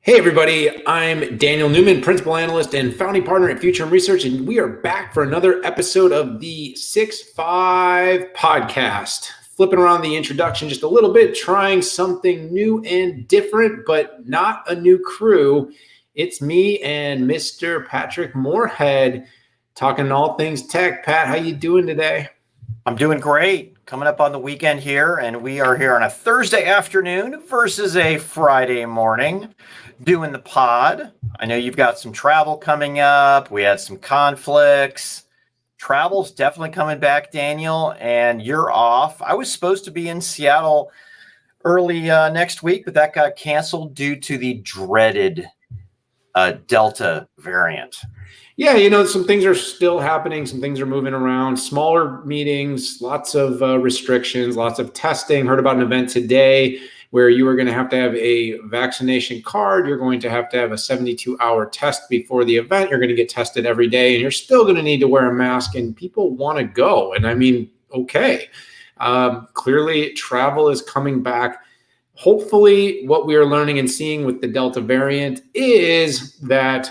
Hey everybody, I'm Daniel Newman, Principal Analyst and Founding Partner at Futurum Research, and we are back for another episode of the 6-5 podcast. Flipping around the introduction just a little bit, trying something new and different, but not a new crew. It's me and Mr. Patrick Moorhead talking all things tech. Pat, how you doing today? I'm doing great. Coming up on the weekend here, and we are here on a Thursday afternoon versus a Friday morning doing the pod. I know you've got some travel coming up. We had some conflicts. Travel's definitely coming back, Daniel, and you're off. I was supposed to be in Seattle early next week, but that got canceled due to the dreaded Delta variant. Yeah, some things are still happening. Some things are moving around. Smaller meetings, lots of restrictions, lots of testing. Heard about an event today where you are going to have a vaccination card. You're going to have a 72-hour test before the event. You're going to get tested every day, and you're still going to need to wear a mask, and people want to go. And I mean, okay. Clearly, travel is coming back. Hopefully, what we are learning and seeing with the Delta variant is that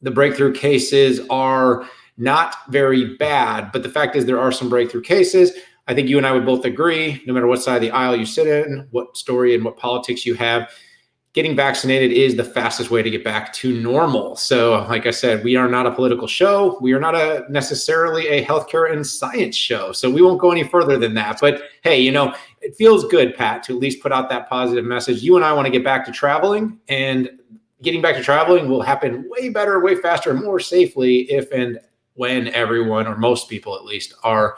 the breakthrough cases are not very bad, but the fact is there are some breakthrough cases. I think you and I would both agree, no matter what side of the aisle you sit in, what story and what politics you have, getting vaccinated is the fastest way to get back to normal. So like I said, we are not a political show. We are not necessarily a healthcare and science show. So we won't go any further than that. But hey, it feels good, Pat, to at least put out that positive message. You and I want to get back to traveling, and getting back to traveling will happen way better, way faster, and more safely if and when everyone, or most people at least, are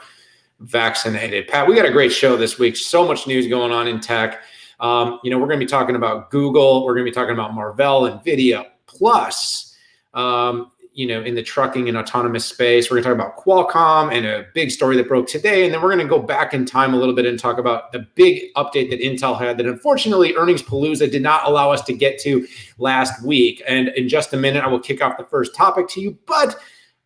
vaccinated. Pat, we got a great show this week. So much news going on in tech. We're going to be talking about Google. We're going to be talking about Marvell, NVIDIA, plus, in the trucking and autonomous space. We're going to talk about Qualcomm and a big story that broke today. And then we're going to go back in time a little bit and talk about the big update that Intel had that unfortunately Earnings Palooza did not allow us to get to last week. And in just a minute, I will kick off the first topic to you, but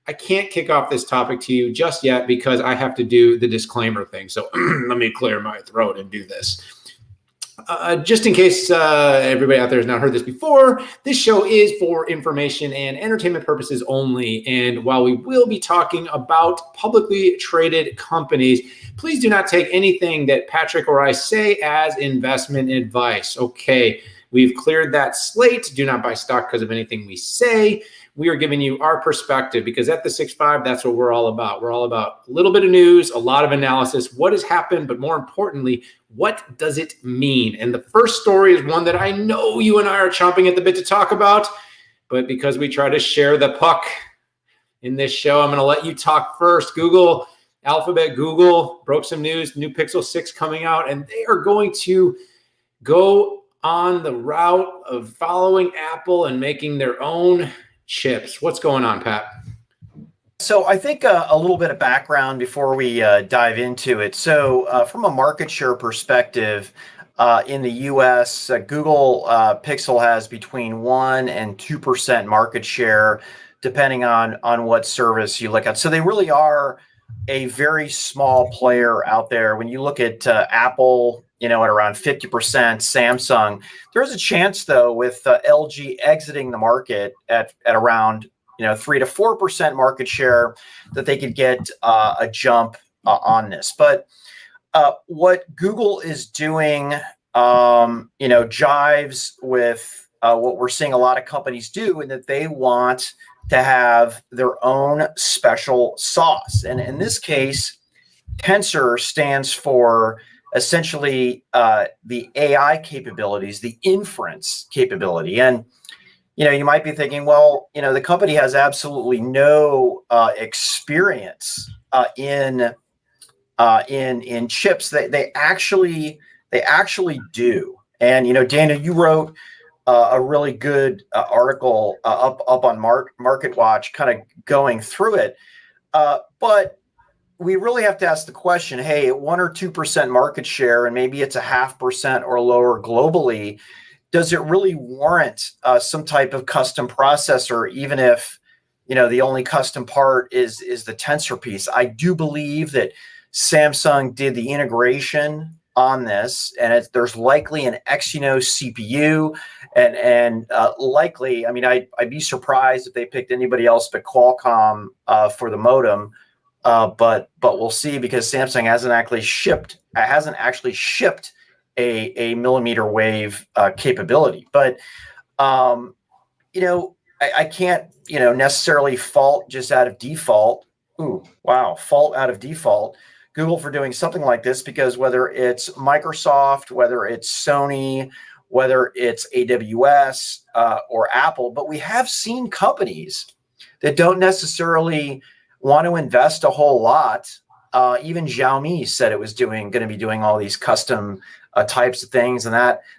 I can't kick off this topic to you just yet because I have to do the disclaimer thing. So let me clear my throat and do this. Just in case everybody out there has not heard this before, this show is for information and entertainment purposes only. And while we will be talking about publicly traded companies, please do not take anything that Patrick or I say as investment advice. Okay, we've cleared that slate. Do not buy stock because of anything we say. We are giving you our perspective because at the 6-5, that's what we're all about. We're all about a little bit of news, a lot of analysis, what has happened, but more importantly, what does it mean? And the first story is one that I know you and I are chomping at the bit to talk about, but because we try to share the puck in this show, I'm going to let you talk first. Alphabet Google broke some news, new Pixel 6 coming out, and they are going to go on the route of following Apple and making their own chips. What's going on, Pat? So I think a little bit of background before we dive into it. So from a market share perspective, in the US, Google Pixel has between 1 and 2% market share, depending on what service you look at. So they really are a very small player out there. When you look at Apple, at around 50%, Samsung, there's a chance though with LG exiting the market at around 3 to 4% market share that they could get a jump on this. But what Google is doing, jives with what we're seeing a lot of companies do, in that they want to have their own special sauce. And in this case, Tensor stands for essentially the AI capabilities, the inference capability. And you might be thinking, well, the company has absolutely no experience in chips. They actually do. And Daniel, you wrote a really good article up on Market Watch, kind of going through it. But we really have to ask the question: hey, 1 or 2% market share, and maybe it's 0.5% or lower globally, does it really warrant some type of custom processor, even if the only custom part is the Tensor piece? I do believe that Samsung did the integration on this, and there's likely an Exynos CPU, and likely, I mean, I'd be surprised if they picked anybody else but Qualcomm for the modem, but we'll see, because Samsung hasn't actually shipped a millimeter wave capability. But I can't necessarily fault just out of default. Fault out of default Google for doing something like this, because whether it's Microsoft, whether it's Sony, whether it's AWS or Apple, but we have seen companies that don't necessarily want to invest a whole lot. Even Xiaomi said it was going to be doing all these custom types of things, and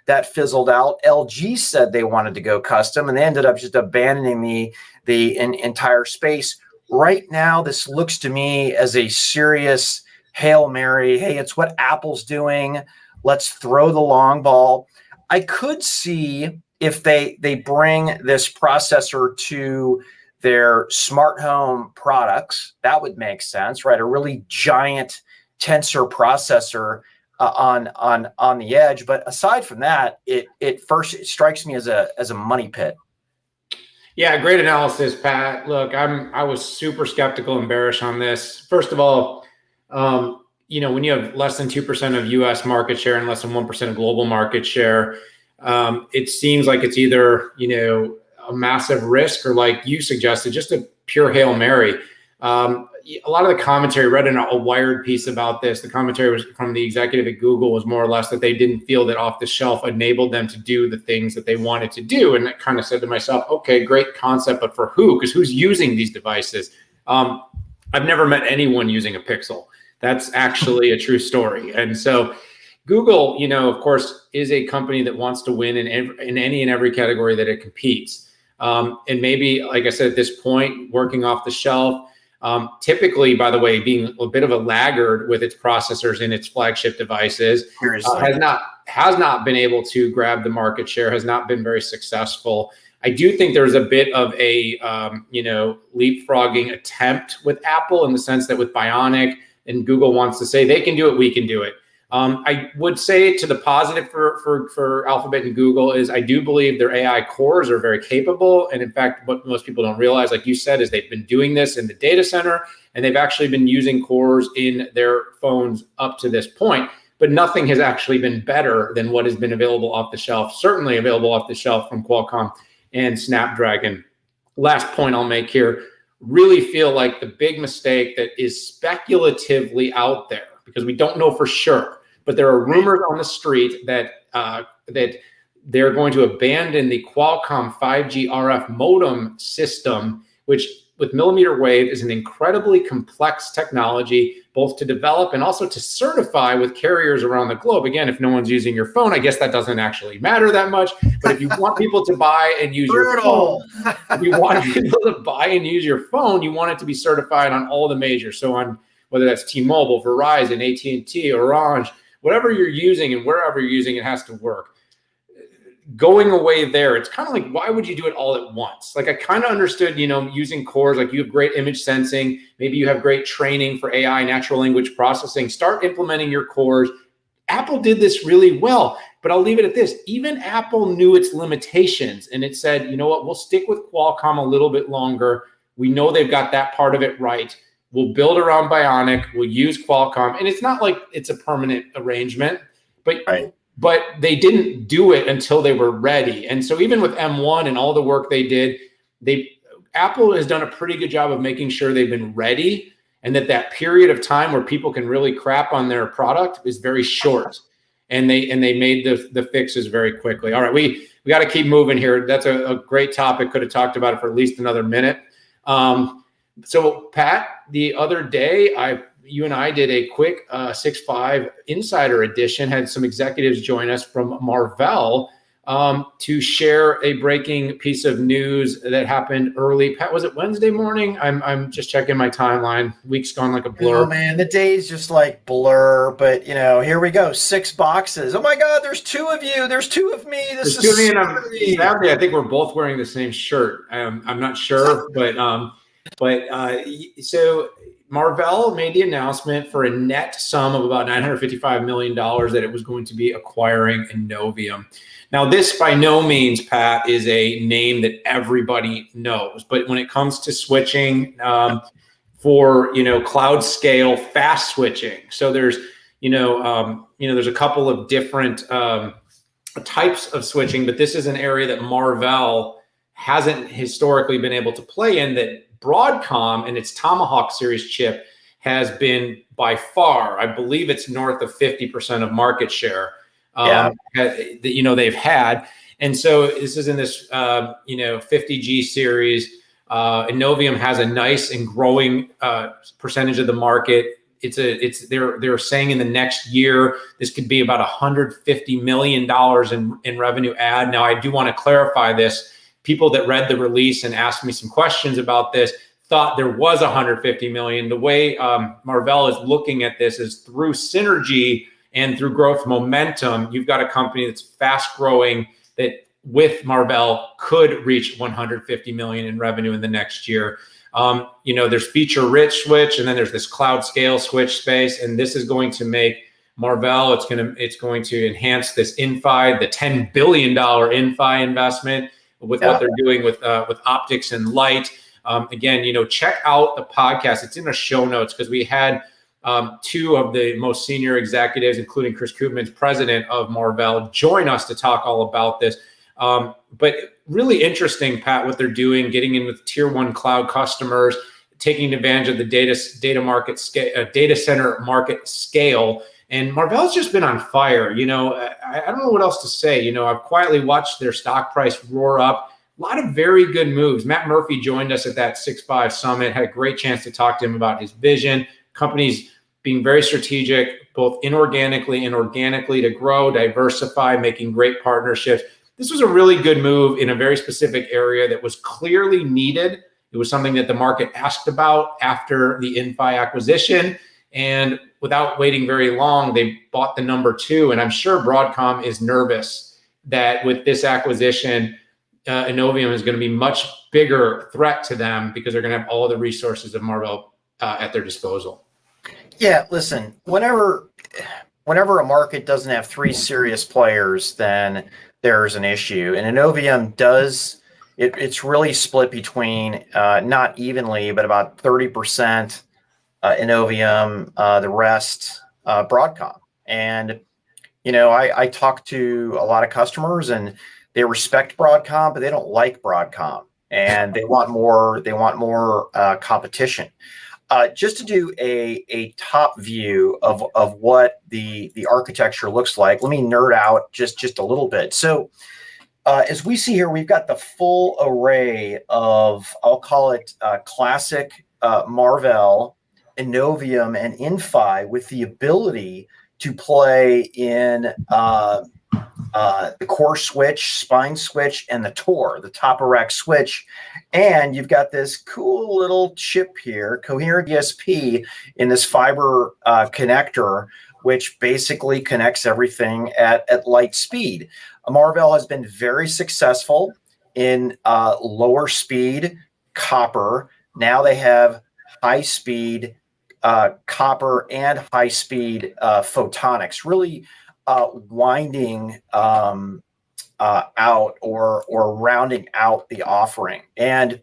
that fizzled out. LG said they wanted to go custom, and they ended up just abandoning the entire space. Right now, this looks to me as a serious Hail Mary. Hey, it's what Apple's doing. Let's throw the long ball. I could see if they bring this processor to their smart home products, that would make sense, right? A really giant Tensor processor on the edge. But aside from that, it strikes me as a money pit. Yeah, great analysis, Pat. Look, I was super skeptical and bearish on this. First of all, when you have less than 2% of U.S. market share and less than 1% of global market share, it seems like it's either a massive risk, or, like you suggested, just a pure Hail Mary. A lot of the commentary, read in a Wired piece about this, the commentary was from the executive at Google, was more or less that they didn't feel that off the shelf enabled them to do the things that they wanted to do. And I kind of said to myself, okay, great concept, but for who? Because who's using these devices? I've never met anyone using a Pixel. That's actually a true story. And so Google, of course, is a company that wants to win in any and every category that it competes. And maybe, like I said, at this point, working off the shelf, typically, by the way, being a bit of a laggard with its processors in its flagship devices, has not been able to grab the market share, has not been very successful. I do think there's a bit of a leapfrogging attempt with Apple, in the sense that with Bionic, and Google wants to say they can do it, we can do it. I would say to the positive for Alphabet and Google is I do believe their AI cores are very capable. And in fact, what most people don't realize, like you said, is they've been doing this in the data center, and they've actually been using cores in their phones up to this point. But nothing has actually been better than what has been available off the shelf, certainly available off the shelf from Qualcomm and Snapdragon. Last point I'll make here, really feel like the big mistake that is speculatively out there, because we don't know for sure, but there are rumors on the street that that they're going to abandon the Qualcomm 5G RF modem system, which with millimeter wave is an incredibly complex technology, both to develop and also to certify with carriers around the globe. Again, if no one's using your phone, I guess that doesn't actually matter that much. But if you want people to buy and use your phone, if you want people to buy and use your phone, you want it to be certified on all the majors. So on whether that's T-Mobile, Verizon, AT&T, Orange, whatever you're using and wherever you're using, it has to work. Going away there, it's kind of like, why would you do it all at once? Like, I kind of understood, using cores, like you have great image sensing, maybe you have great training for AI, natural language processing, start implementing your cores. Apple did this really well, but I'll leave it at this. Even Apple knew its limitations, and it said, you know what, we'll stick with Qualcomm a little bit longer. We know they've got that part of it right. We'll build around Bionic. We'll use Qualcomm. And it's not like it's a permanent arrangement, but they didn't do it until they were ready. And so even with M1 and all the work they did, Apple has done a pretty good job of making sure they've been ready, and that period of time where people can really crap on their product is very short. And they made the fixes very quickly. All right, we got to keep moving here. That's a great topic. Could have talked about it for at least another minute. So Pat, the other day, you and I did a quick 6.5 Insider edition, had some executives join us from Marvell to share a breaking piece of news that happened early. Pat, was it Wednesday morning? I'm just checking my timeline. Week's gone like a blur. Oh man, the days just like blur. But here we go. 6 boxes. Oh my God, there's 2 of you. There's 2 of me. This is scary. Sadly, I think we're both wearing the same shirt. I'm not sure, but so Marvell made the announcement for a net sum of about $955 million that it was going to be acquiring Innovium. Now, this by no means, Pat, is a name that everybody knows. But when it comes to switching for cloud scale fast switching, so there's there's a couple of different types of switching, but this is an area that Marvell hasn't historically been able to play in, that Broadcom and its Tomahawk series chip has been by far, I believe it's north of 50% of market share that they've had. And so this is in this 50G series. Innovium has a nice and growing percentage of the market. They're saying in the next year this could be about $150 million in revenue add. Now, I do want to clarify this. People that read the release and asked me some questions about this thought there was 150 million. The way Marvell is looking at this is through synergy and through growth momentum. You've got a company that's fast growing that with Marvell could reach 150 million in revenue in the next year. There's feature rich switch, and then there's this cloud scale switch space, and this is going to make Marvell. It's going to enhance this Inphi, the $10 billion Inphi investment, with what they're doing with optics and light. Again, check out the podcast. It's in the show notes because we had two of the most senior executives, including Chris Koopmans, president of Marvell, join us to talk all about this. But really interesting, Pat, what they're doing, getting in with tier one cloud customers, taking advantage of the data center market scale. And Marvell's just been on fire. I don't know what else to say. I've quietly watched their stock price roar up. A lot of very good moves. Matt Murphy joined us at that 6.5 summit, had a great chance to talk to him about his vision. Companies being very strategic, both inorganically and organically, to grow, diversify, making great partnerships. This was a really good move in a very specific area that was clearly needed. It was something that the market asked about after the Inphi acquisition. And without waiting very long, they bought the number two. And I'm sure Broadcom is nervous that with this acquisition, Innovium is going to be much bigger threat to them because they're going to have all of the resources of Marvell at their disposal. Yeah, listen, whenever a market doesn't have three serious players, then there's an issue. And Innovium does, it's really split between, not evenly, but about 30% Innovium, the rest Broadcom. And, I talk to a lot of customers and they respect Broadcom, but they don't like Broadcom, and they want more competition. Just to do a top view of what the architecture looks like, let me nerd out just a little bit. So as we see here, we've got the full array of, I'll call it classic Marvell, Innovium, and Inphi, with the ability to play in the core switch, spine switch, and the TOR, the top of rack switch. And you've got this cool little chip here, coherent DSP, in this fiber connector, which basically connects everything at light speed. Marvell has been very successful in lower speed copper. Now they have high speed copper and high speed photonics, really winding out or rounding out the offering. And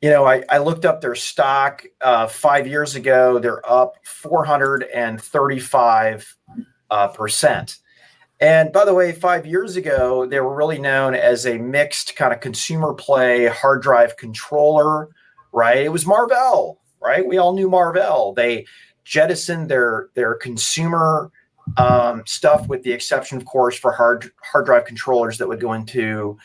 I looked up their stock 5 years ago. They're up 435%. And by the way, 5 years ago, they were really known as a mixed kind of consumer play hard drive controller, right? It was Marvell, right? We all knew Marvell. They jettisoned their consumer stuff, with the exception, of course, for hard drive controllers that would go into,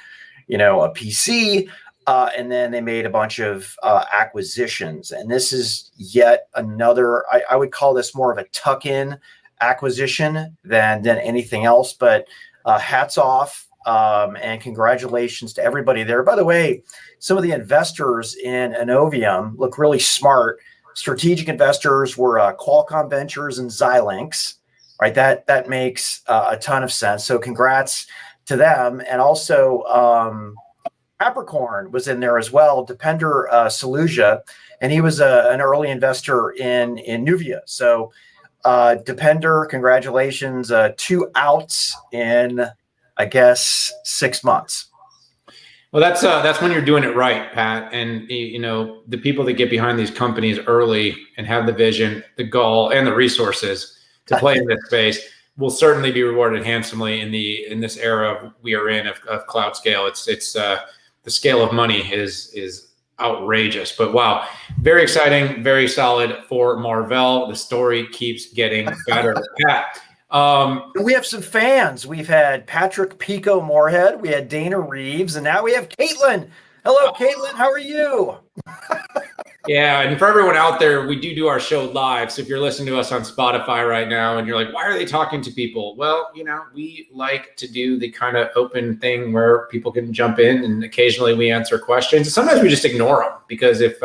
a PC. And then they made a bunch of acquisitions. And this is yet another, I would call this more of a tuck-in acquisition than anything else. But hats off and congratulations to everybody there. By the way, some of the investors in Innovium look really smart. Strategic investors were Qualcomm Ventures and Xilinx. Right, that makes a ton of sense. So congrats to them. And also, Capricorn was in there as well, Depender Saluja, and he was an early investor in Nuvia. So Depender, congratulations, 2 outs in, I guess, 6 months. Well, that's when you're doing it right, Pat. And the people that get behind these companies early and have the vision, the goal, and the resources to play in this space will certainly be rewarded handsomely in this era we are in of cloud scale. It's the scale of money is outrageous. But wow, very exciting, very solid for Marvell. The story keeps getting better. Pat. We have some fans. We've had Patrick Pico Moorhead, we had Dana Reeves, and now we have Caitlin. Hello, Caitlin. How are you? Yeah, and for everyone out there, we do our show live. So if you're listening to us on Spotify right now and you're like, why are they talking to people? Well, we like to do the kind of open thing where people can jump in, and occasionally we answer questions. Sometimes we just ignore them because if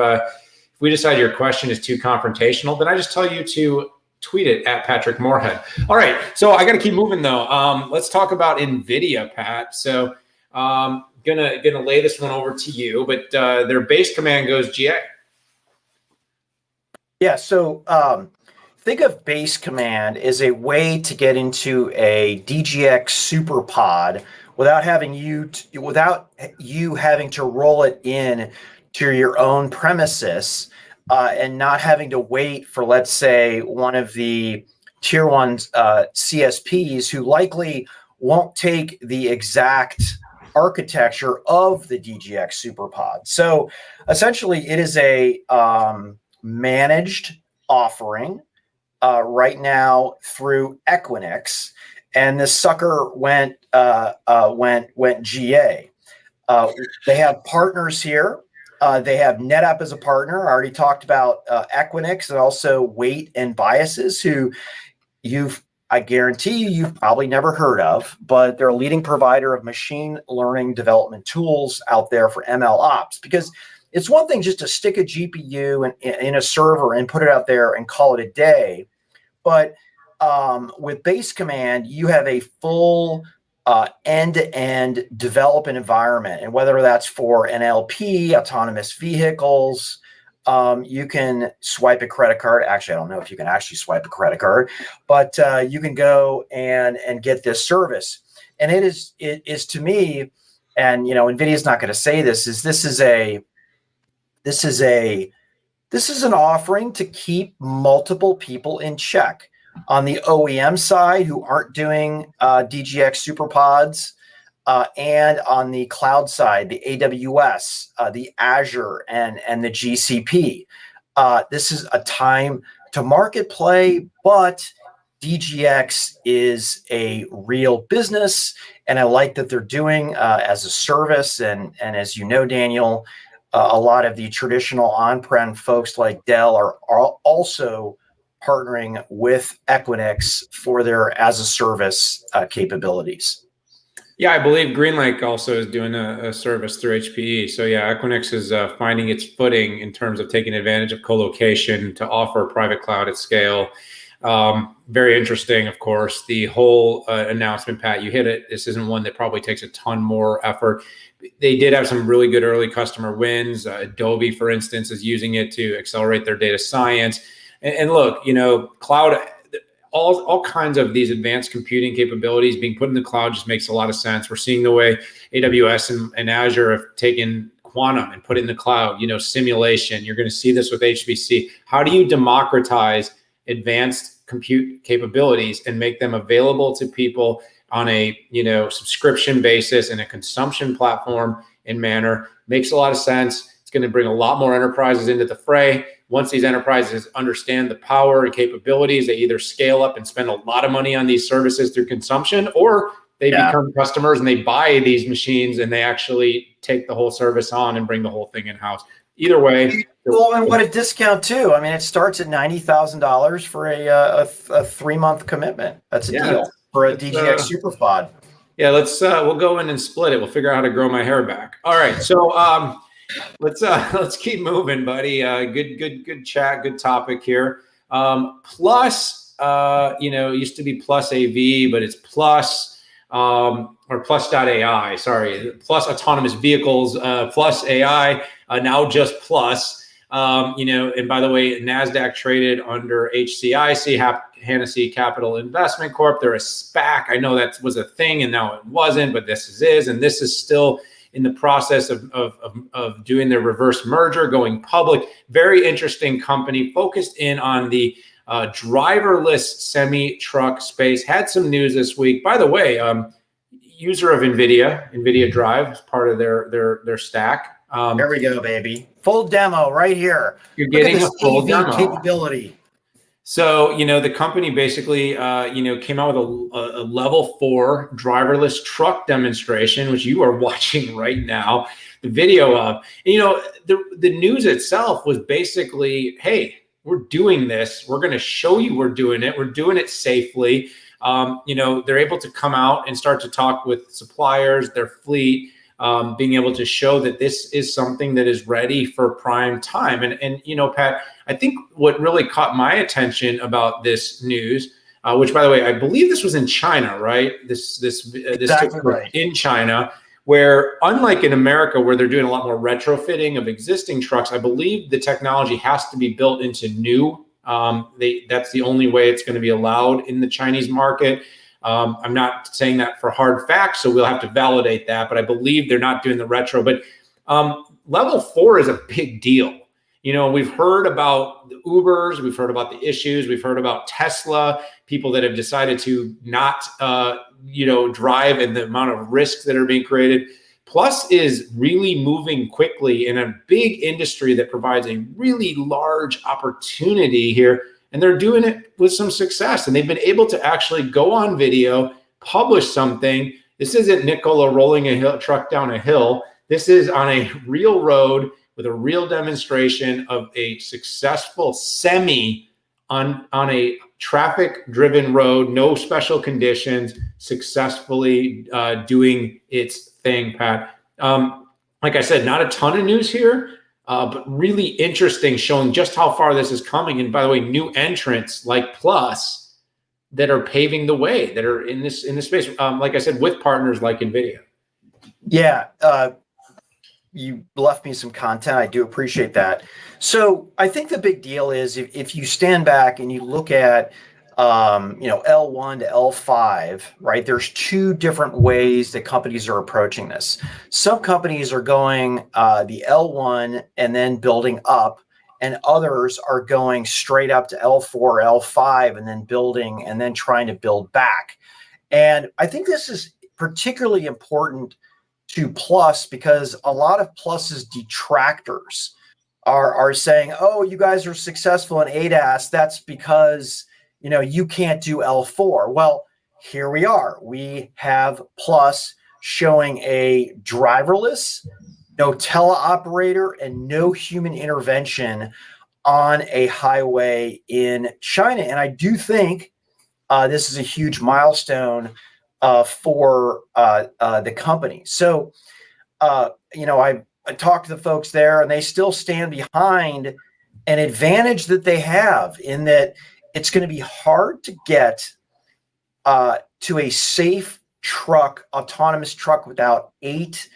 we decide your question is too confrontational, then I just tell you to tweet it at Patrick Moorhead. All right, so I got to keep moving though. Let's talk about NVIDIA, Pat. So gonna lay this one over to you, but their base command goes GA. Yeah, so think of base command as a way to get into a DGX SuperPod without you having to roll it in to your own premises and not having to wait for, let's say, one of the tier 1 CSPs who likely won't take the exact architecture of the DGX SuperPod. So essentially, it is a managed offering right now through Equinix, and this sucker went GA. They have partners here. They have NetApp as a partner. I already talked about Equinix and also Weight and Biases, who I guarantee you've probably never heard of, but they're a leading provider of machine learning development tools out there for ML ops. Because it's one thing just to stick a GPU in a server and put it out there and call it a day. But with base command, you have a full end-to-end development environment. And whether that's for NLP, autonomous vehicles, you can swipe a credit card. Actually, I don't know if you can actually swipe a credit card, but you can go and get this service. And it is to me, and NVIDIA's not going to say this, this is an offering to keep multiple people in check. On the OEM side, who aren't doing DGX SuperPods, and on the cloud side, the AWS, the Azure, and the GCP. This is a time to market play, but DGX is a real business, and I like that they're doing as a service. And as you know, Daniel, a lot of the traditional on-prem folks like Dell are also partnering with Equinix for their as-a-service capabilities. Yeah, I believe GreenLake also is doing a service through HPE. So yeah, Equinix is finding its footing in terms of taking advantage of co-location to offer private cloud at scale. Very interesting, of course. The whole announcement, Pat, you hit it. This isn't one that probably takes a ton more effort. They did have some really good early customer wins. Adobe, for instance, is using it to accelerate their data science. And look, cloud, all kinds of these advanced computing capabilities being put in the cloud just makes a lot of sense. We're seeing the way AWS and Azure have taken quantum and put it in the cloud, simulation. You're going to see this with HPC. How do you democratize advanced compute capabilities and make them available to people on a subscription basis and a consumption platform and manner? Makes a lot of sense. It's going to bring a lot more enterprises into the fray. Once these enterprises understand the power and capabilities, they either scale up and spend a lot of money on these services through consumption, or they become customers and they buy these machines and they actually take the whole service on and bring the whole thing in-house. Either way. Well, and what a discount too. I mean, it starts at $90,000 for a 3-month commitment. That's a deal for a DGX SuperPod. Yeah, we'll go in and split it. We'll figure out how to grow my hair back. All right, so let's keep moving, buddy. Good chat, good topic here. Plus, it used to be plus AV, but it's plus. or plus.ai, sorry, plus autonomous vehicles, plus AI, now just plus. And by the way, NASDAQ traded under HCIC, Hennessy Capital Investment Corp. They're a SPAC. I know that was a thing and now it wasn't, but this is, and this is still in the process of doing their reverse merger, going public. Very interesting company focused in on the driverless semi-truck space. Had some news this week. By the way, user of NVIDIA Drive is part of their stack. There we go, baby. Full demo right here. You're getting a full demo capability. So, the company basically, came out with a level 4 driverless truck demonstration, which you are watching right now, the video of. And, the news itself was basically, hey, we're doing this. We're going to show you we're doing it. We're doing it safely. They're able to come out and start to talk with suppliers, their fleet, being able to show that this is something that is ready for prime time. And Pat, I think what really caught my attention about this news, which by the way, I believe this was in China, right? This exactly right. In China, where unlike in America, where they're doing a lot more retrofitting of existing trucks, I believe the technology has to be built into new. That's the only way it's going to be allowed in the Chinese market. I'm not saying that for hard facts, so we'll have to validate that, but I believe they're not doing the retro. But level 4 is a big deal. We've heard about the Ubers, we've heard about the issues, we've heard about Tesla, people that have decided to not, drive, and the amount of risks that are being created. Plus is really moving quickly in a big industry that provides a really large opportunity here. And they're doing it with some success. And they've been able to actually go on video, publish something. This isn't Nicola rolling a truck down a hill. This is on a real road with a real demonstration of a successful semi on a traffic-driven road, no special conditions, successfully doing its thing, Pat. Like I said, not a ton of news here, but really interesting, showing just how far this is coming. And by the way, new entrants like Plus that are paving the way, that are in this space. Like I said, with partners like NVIDIA. Yeah, you left me some content. I do appreciate that. So I think the big deal is if you stand back and you look at L1 to L5, right? There's two different ways that companies are approaching this. Some companies are going the L1 and then building up, and others are going straight up to L4, L5, and then building and then trying to build back. And I think this is particularly important to Plus because a lot of Plus's detractors are saying, oh, you guys are successful in ADAS. That's because you can't do L4. Well, here we are. We have Plus showing a driverless, no teleoperator, and no human intervention on a highway in China. And I do think this is a huge milestone for the company. So, I talked to the folks there, and they still stand behind an advantage that they have in that it's going to be hard to get to a safe truck, autonomous truck, without 8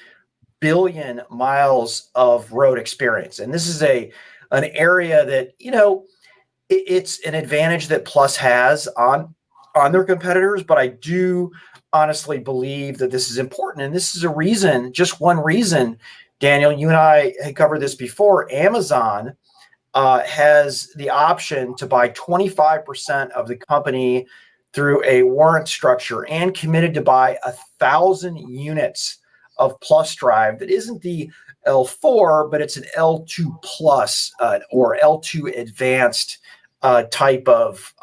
billion miles of road experience. And this is an area that, it's an advantage that Plus has on their competitors. But I do honestly believe that this is important. And this is a reason, just one reason, Daniel, you and I had covered this before. Amazon has the option to buy 25% of the company through a warrant structure and committed to buy 1,000 units of Plus Drive. That isn't the L4, but it's an L2 Plus or L2 Advanced type of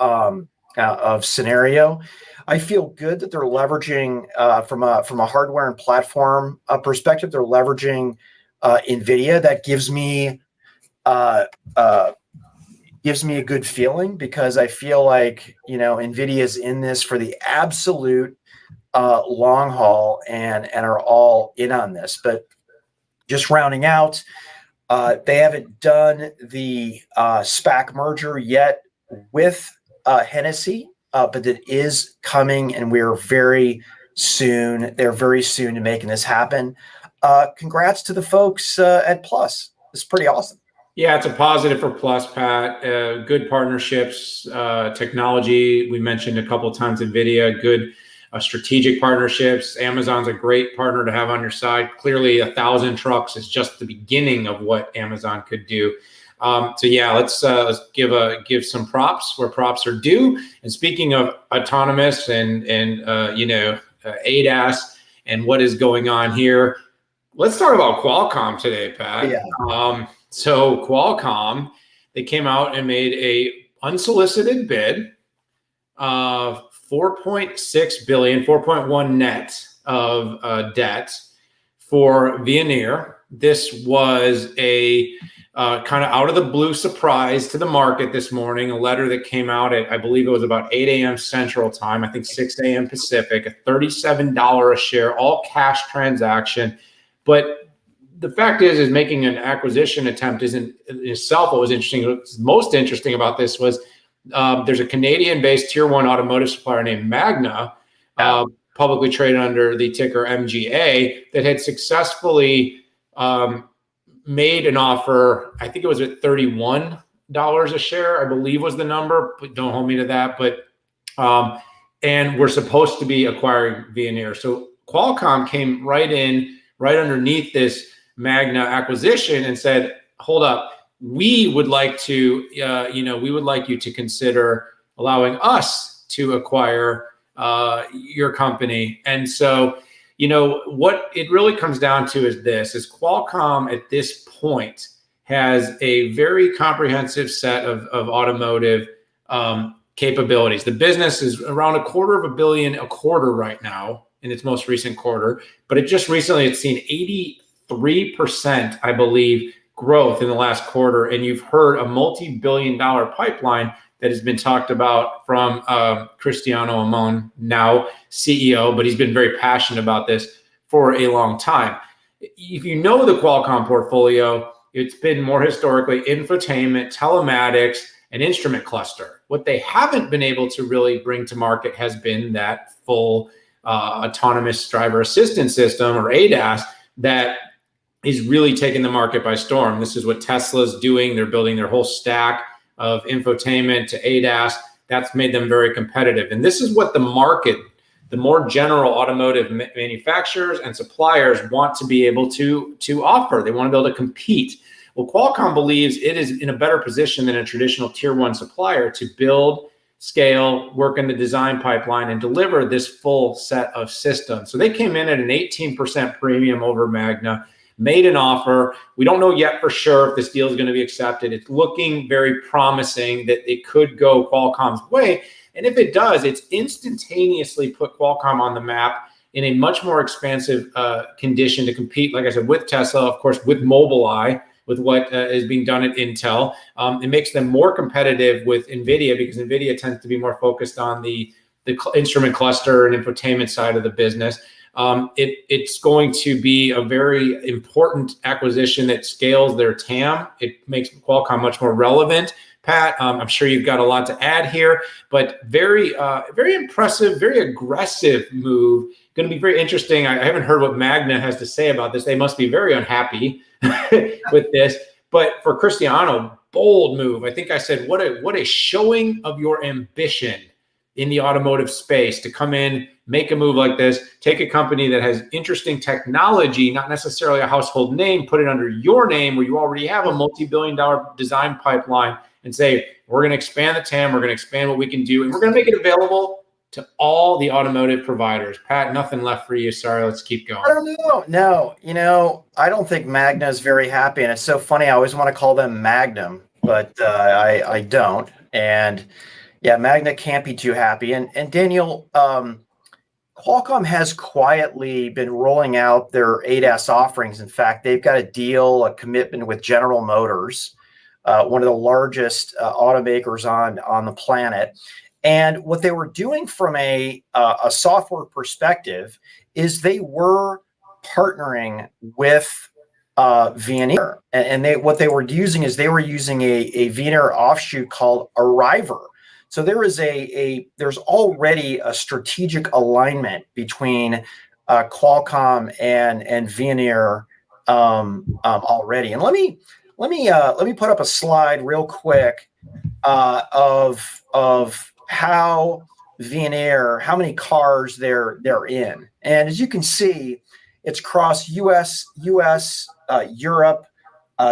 scenario. I feel good that they're leveraging from a hardware and platform perspective. They're leveraging NVIDIA. That gives me a good feeling because I feel like NVIDIA is in this for the absolute long haul and are all in on this. But just rounding out, they haven't done the SPAC merger yet with Hennessy, but it is coming, and we're very, soon. They're very soon to making this happen. Congrats to the folks at Plus. This is pretty awesome. Yeah, it's a positive for Plus, Pat. Good partnerships, technology. We mentioned a couple of times NVIDIA, good strategic partnerships. Amazon's a great partner to have on your side. Clearly, 1,000 trucks is just the beginning of what Amazon could do. So yeah, let's give some props where props are due. And speaking of autonomous and ADAS and what is going on here, let's talk about Qualcomm today, Pat. Yeah. So Qualcomm, they came out and made a unsolicited bid of 4.6 billion, 4.1 net of debt for Veoneer. This was a kind of out of the blue surprise to the market this morning. A letter that came out at, I believe it was about 8 a.m. Central Time, I think 6 a.m. Pacific, a $37 a share, all cash transaction. But the fact is making an acquisition attempt isn't in itself what was interesting. What's most interesting about this was there's a Canadian-based tier one automotive supplier named Magna, publicly traded under the ticker MGA, that had successfully made an offer. I think it was at $31 a share, I believe was the number, but don't hold me to that. But and we're supposed to be acquiring Veoneer. So Qualcomm came right underneath this Magna acquisition and said, hold up, we would like you to consider allowing us to acquire your company. And so, what it really comes down to is Qualcomm at this point has a very comprehensive set of automotive capabilities. The business is around $250 million a quarter right now in its most recent quarter, but it's seen 83%, I believe, growth in the last quarter. And you've heard a multi-billion-dollar pipeline that has been talked about from Cristiano Amon, now CEO, but he's been very passionate about this for a long time. If you know the Qualcomm portfolio, it's been more historically infotainment, telematics, and instrument cluster. What they haven't been able to really bring to market has been that full autonomous driver assistance system, or ADAS, that is really taking the market by storm. This is what Tesla's doing. They're building their whole stack of infotainment to ADAS. That's made them very competitive. And this is what the market, the more general automotive manufacturers and suppliers want to be able to offer. They want to be able to compete. Well, Qualcomm believes it is in a better position than a traditional tier one supplier to build, scale, work in the design pipeline, and deliver this full set of systems. So they came in at an 18% premium over Magna, made an offer. We don't know yet for sure if this deal is going to be accepted. It's looking very promising that it could go Qualcomm's way. And if it does, it's instantaneously put Qualcomm on the map in a much more expansive condition to compete, like I said, with Tesla, of course, with Mobileye, with what is being done at Intel. It makes them more competitive with NVIDIA, because NVIDIA tends to be more focused on the instrument cluster and infotainment side of the business. It's going to be a very important acquisition that scales their TAM. It makes Qualcomm much more relevant. Pat, I'm sure you've got a lot to add here, but very impressive, very aggressive move. Going to be very interesting. I haven't heard what Magna has to say about this. They must be very unhappy with this. But for Cristiano, bold move. I think I said, what a showing of your ambition in the automotive space to come in, make a move like this, take a company that has interesting technology, not necessarily a household name, put it under your name where you already have a multi-billion-dollar design pipeline, and say, we're going to expand the TAM, we're going to expand what we can do, and we're going to make it available to all the automotive providers. Pat, nothing left for you. Sorry, let's keep going. I don't know. No, I don't think Magna is very happy. And it's so funny. I always want to call them Magnum, but I don't. And yeah, Magna can't be too happy. And Daniel, Qualcomm has quietly been rolling out their ADAS offerings. In fact, they've got a commitment with General Motors, one of the largest automakers on the planet. And what they were doing from a software perspective is they were partnering with Veoneer. And what they were using is they were using a Veoneer offshoot called Arriver So there is there's already a strategic alignment between Qualcomm and Veoneer already. And let me put up a slide real quick of how Veoneer, how many cars they're in. And as you can see, it's across US, Europe,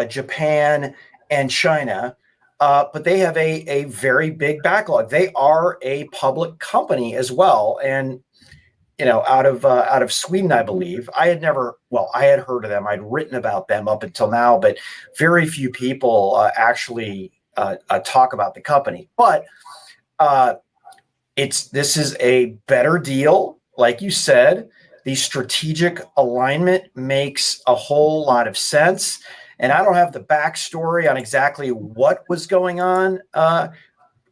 Japan, and China. But they have a very big backlog. They are a public company as well, and out of Sweden, I believe. I had heard of them. I'd written about them up until now, but very few people actually talk about the company. But this is a better deal, like you said. The strategic alignment makes a whole lot of sense. And I don't have the backstory on exactly what was going on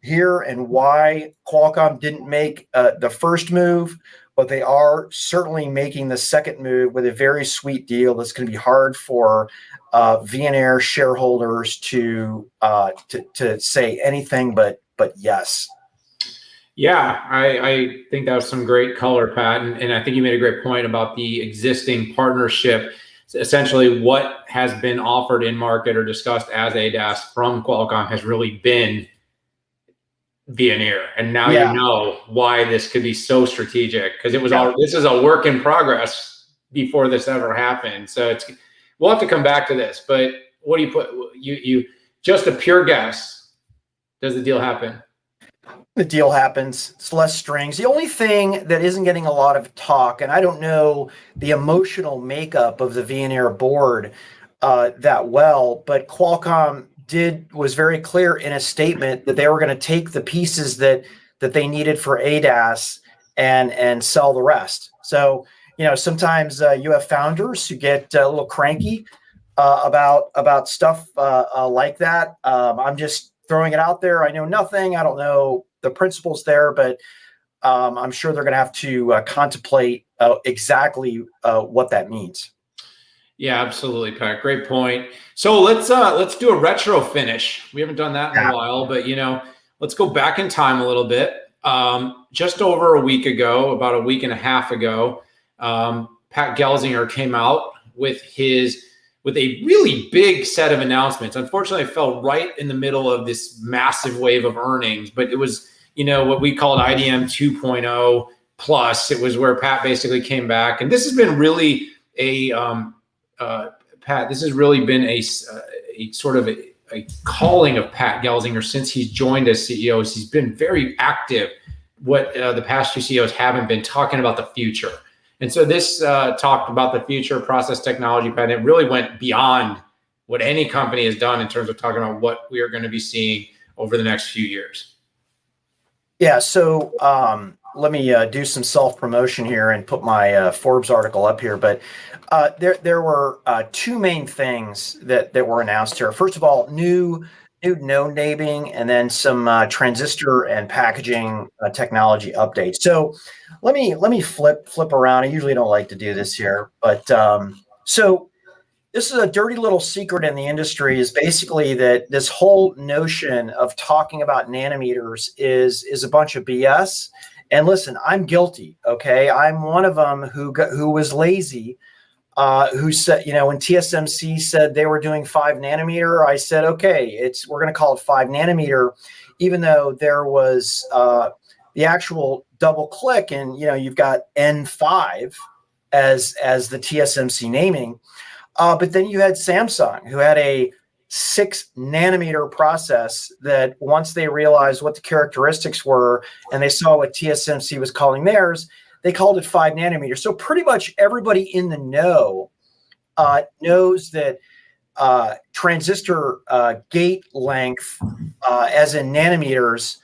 here and why Qualcomm didn't make the first move, but they are certainly making the second move with a very sweet deal that's going to be hard for Veoneer shareholders to say anything but yes. Yeah, I think that was some great color, Pat. And I think you made a great point about the existing partnership. Essentially, what has been offered in market or discussed as ADAS from Qualcomm has really been Veoneer. And now you know why this could be so strategic, because this is a work in progress before this ever happened. So we'll have to come back to this. But what do you put? You just a pure guess. Does the deal happen? The deal happens. It's less strings. The only thing that isn't getting a lot of talk, and I don't know the emotional makeup of the Veoneer board that well, but Qualcomm was very clear in a statement that they were going to take the pieces that they needed for ADAS and sell the rest. So, sometimes you have founders who get a little cranky about stuff like that. I'm just throwing it out there. I know nothing. I don't know the principles there, but I'm sure they're going to have to contemplate exactly what that means. Yeah, absolutely, Pat. Great point. So let's do a retro finish. We haven't done that in a while, but let's go back in time a little bit. Just over a week ago, about a week and a half ago, Pat Gelsinger came out with a really big set of announcements. Unfortunately, it fell right in the middle of this massive wave of earnings, but it was, what we called IDM 2.0 plus. It was where Pat basically came back. And this has been really Pat, this has really been a sort of a calling of Pat Gelsinger since he's joined as CEO. He's been very active. What the past two CEOs haven't been talking about the future. And so this talked about the future process technology, Pat. It really went beyond what any company has done in terms of talking about what we are going to be seeing over the next few years. Yeah, so let me do some self-promotion here and put my Forbes article up here. But there were two main things that were announced here. First of all, new node naming, and then some transistor and packaging technology updates. So let me flip around. I usually don't like to do this here, but so this is a dirty little secret in the industry, is basically that this whole notion of talking about nanometers is a bunch of BS. And listen, I'm guilty. Okay, I'm one of them who was lazy. Who said, when TSMC said they were doing 5 nanometer, I said, okay, we're going to call it 5 nanometer, even though there was the actual double click, and you've got N5 as the TSMC naming, but then you had Samsung, who had a 6 nanometer process that once they realized what the characteristics were and they saw what TSMC was calling theirs, they called it 5 nanometers. So pretty much everybody in the know knows that transistor gate length, as in nanometers,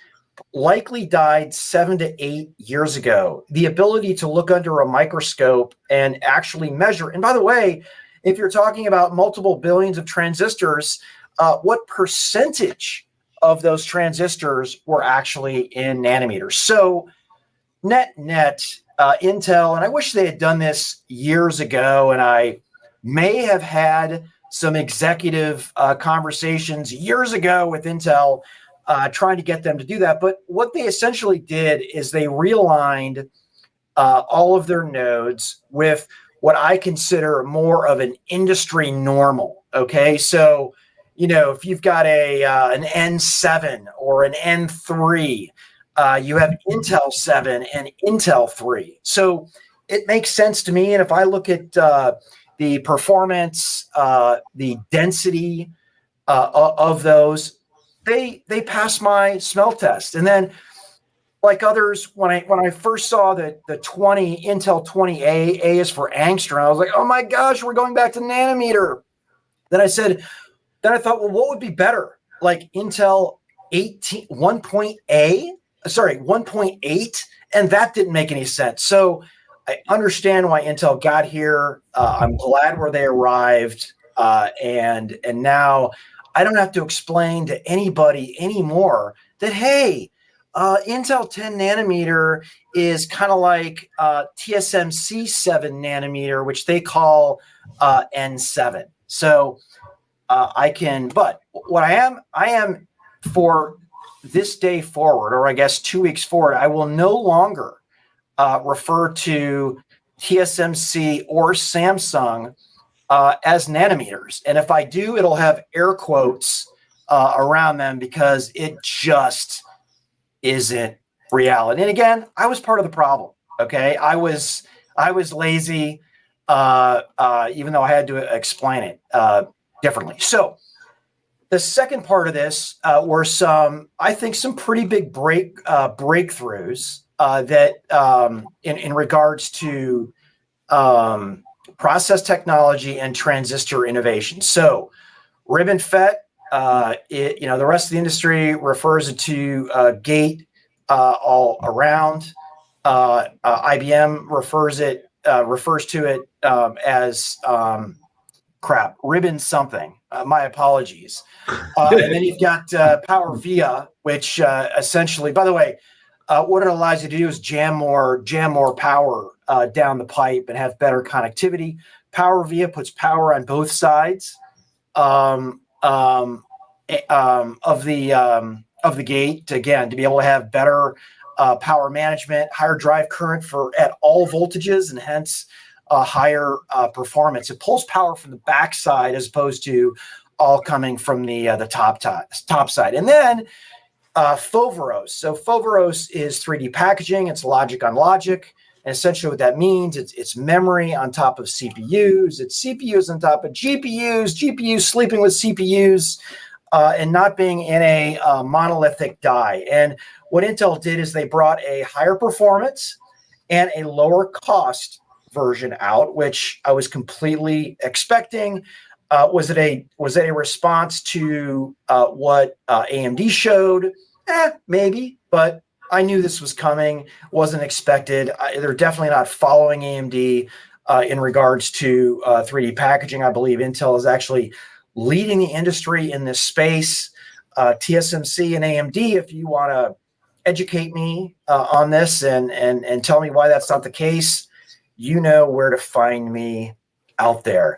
likely died 7 to 8 years ago. The ability to look under a microscope and actually measure. And by the way, if you're talking about multiple billions of transistors, what percentage of those transistors were actually in nanometers? So net, Intel, and I wish they had done this years ago, and I may have had some executive conversations years ago with Intel, trying to get them to do that. But what they essentially did is they realigned all of their nodes with what I consider more of an industry normal. Okay, so if you've got an N7 or an N3, you have Intel 7 and Intel 3. So it makes sense to me. And if I look at the performance, the density of those, they pass my smell test. And then, like others, when I first saw the 20 Intel 20A, A is for angstrom, I was like, oh my gosh, we're going back to nanometer. Then I thought, well, what would be better? Like Intel 18 1.8, and that didn't make any sense. So I understand why Intel got here. I'm glad where they arrived, and now I don't have to explain to anybody anymore that, hey, Intel 10 nanometer is kind of like TSMC 7 nanometer, which they call N7. So but what I am for this day forward, or I guess 2 weeks forward, I will no longer refer to TSMC or Samsung as nanometers. And if I do, it'll have air quotes around them because it just isn't reality. And again, I was part of the problem. Okay, I was lazy, even though I had to explain it differently. So the second part of this were some pretty big breakthroughs that in regards to process technology and transistor innovation. So ribbon FET, the rest of the industry refers it to gate all around. IBM refers to it as ribbon something. My apologies. And then you've got Power Via, which essentially, by the way, what it allows you to do is jam more power down the pipe and have better connectivity. Power Via puts power on both sides of the gate, again, to be able to have better power management, higher drive current at all voltages, and hence higher performance. It pulls power from the backside as opposed to all coming from the top side. And then Foveros. So Foveros is 3D packaging. It's logic on logic. And essentially what that means, it's memory on top of CPUs. It's CPUs on top of GPUs, GPUs sleeping with CPUs, and not being in a monolithic die. And what Intel did is they brought a higher performance and a lower cost version out, which I was completely expecting. Was it a response to what AMD showed? Maybe, but I knew this was coming. Wasn't expected. They're definitely not following AMD in regards to 3D packaging. I believe Intel is actually leading the industry in this space. TSMC and AMD, if you want to educate me on this and tell me why that's not the case, you know where to find me out there.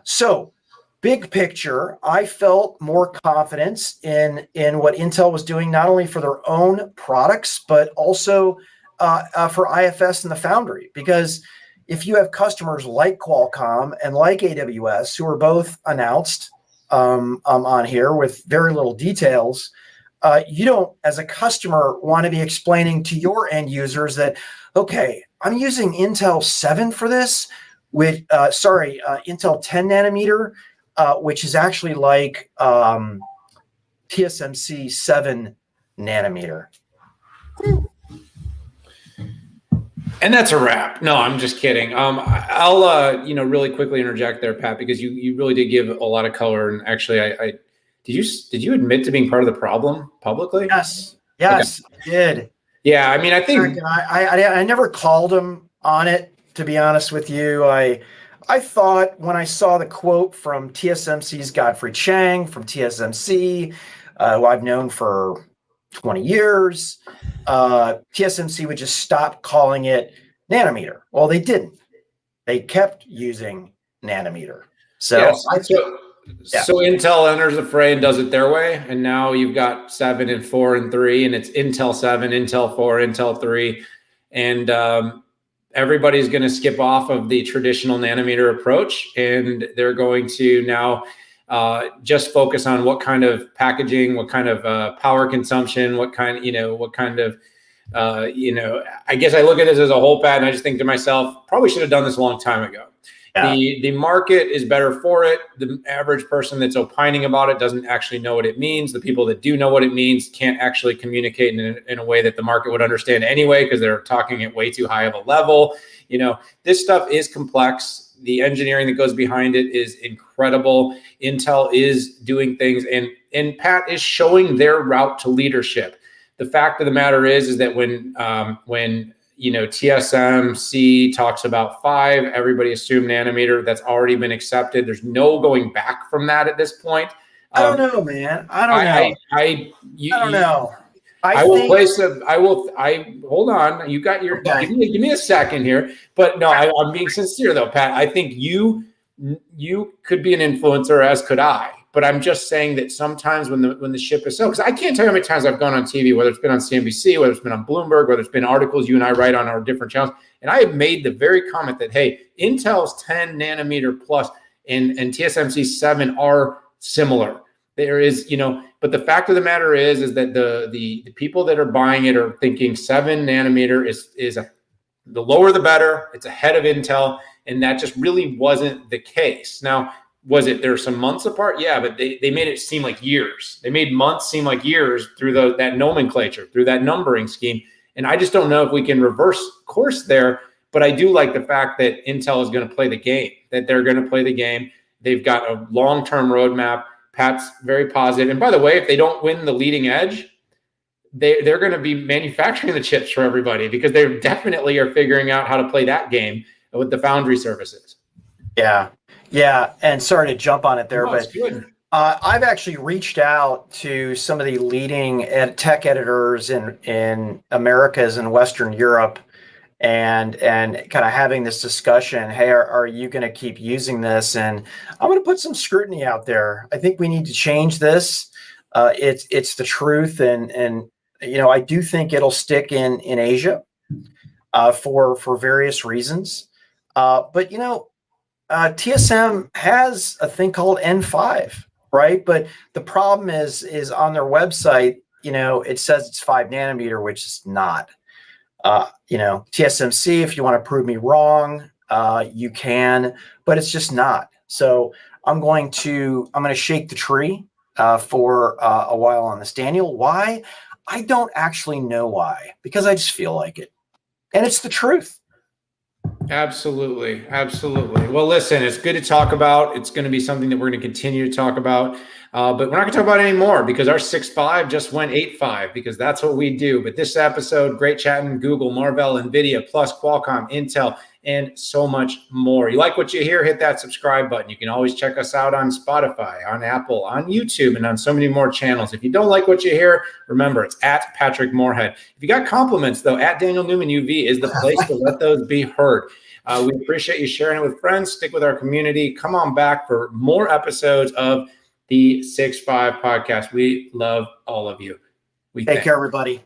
So, big picture, I felt more confidence in what Intel was doing, not only for their own products, but also for IFS and the foundry. Because if you have customers like Qualcomm and like AWS, who are both announced on here with very little details, you don't, as a customer, want to be explaining to your end users that, okay, I'm using Intel 7 for this, with Intel 10 nanometer, which is actually like TSMC 7 nanometer. And that's a wrap. No, I'm just kidding. I'll really quickly interject there, Pat, because you really did give a lot of color. And actually, I did you admit to being part of the problem publicly? Yes, okay. I did. Yeah, I mean, I think I never called him on it. To be honest with you, I thought when I saw the quote from TSMC's Godfrey Chang from TSMC, who I've known for 20 years, TSMC would just stop calling it nanometer. Well, they didn't. They kept using nanometer. So, yes. Yeah. So Intel enters the fray and does it their way, and now you've got 7 and 4 and 3, and it's Intel 7, Intel 4, Intel 3, and everybody's going to skip off of the traditional nanometer approach, and they're going to now just focus on what kind of packaging, what kind of power consumption, what kind of I guess I look at this as a whole, Pat, and I just think to myself, probably should have done this a long time ago. Yeah. The market is better for it. The average person that's opining about it doesn't actually know what it means. The people that do know what it means can't actually communicate in a way that the market would understand anyway, because they're talking at way too high of a level. This stuff is complex. The engineering that goes behind it is incredible. Intel is doing things, and Pat is showing their route to leadership. The fact of the matter is that when TSMC talks about 5, everybody assumed nanometer. That's already been accepted. There's no going back from that at this point. I don't know, man. I don't know. I don't know. Hold on. You got your. Okay. Give me a second here. But no, I'm being sincere though, Pat. I think you could be an influencer, as could I. But I'm just saying that sometimes when the ship is because I can't tell you how many times I've gone on TV, whether it's been on CNBC, whether it's been on Bloomberg, whether it's been articles you and I write on our different channels, and I have made the very comment that, hey, Intel's 10 nanometer plus and TSMC's 7 are similar. There is, but the fact of the matter is that the people that are buying it are thinking 7 nanometer is the lower the better. It's ahead of Intel, and that just really wasn't the case. Now, was it there some months apart? Yeah, but they made it seem like years. They made months seem like years through that nomenclature, through that numbering scheme. And I just don't know if we can reverse course there. But I do like the fact that Intel is going to play the game, that they're going to play the game. They've got a long-term roadmap. Pat's very positive. And by the way, if they don't win the leading edge, they're going to be manufacturing the chips for everybody, because they definitely are figuring out how to play that game with the foundry services. Yeah, and sorry to jump on it there, but I've actually reached out to some of the leading tech editors in Americas and Western Europe, and kind of having this discussion. Hey, are you going to keep using this? And I'm going to put some scrutiny out there. I think we need to change this. It's the truth, and I do think it'll stick in Asia for various reasons. But TSM has a thing called N5, right? But the problem is on their website, it says it's 5 nanometer, which is not. TSMC, if you want to prove me wrong, you can, but it's just not. So I'm going to shake the tree for a while on this. Daniel, why? I don't actually know why, because I just feel like it, and it's the truth. Absolutely. Well, listen, it's good to talk about. It's going to be something that we're going to continue to talk about, but we're not going to talk about it anymore, because our 6.5 just went 8.5, because that's what we do. But this episode, great chatting. Google, Marvell, NVIDIA, plus Qualcomm, Intel, and so much more. You like what you hear? Hit that subscribe button. You can always check us out on Spotify, on Apple, on YouTube, and on so many more channels. If you don't like what you hear, remember, it's at Patrick Moorhead. If you got compliments, though, at Daniel Newman UV is the place to let those be heard. We appreciate you sharing it with friends. Stick with our community. Come on back for more episodes of the 6.5 podcast. We love all of you. Take care, everybody.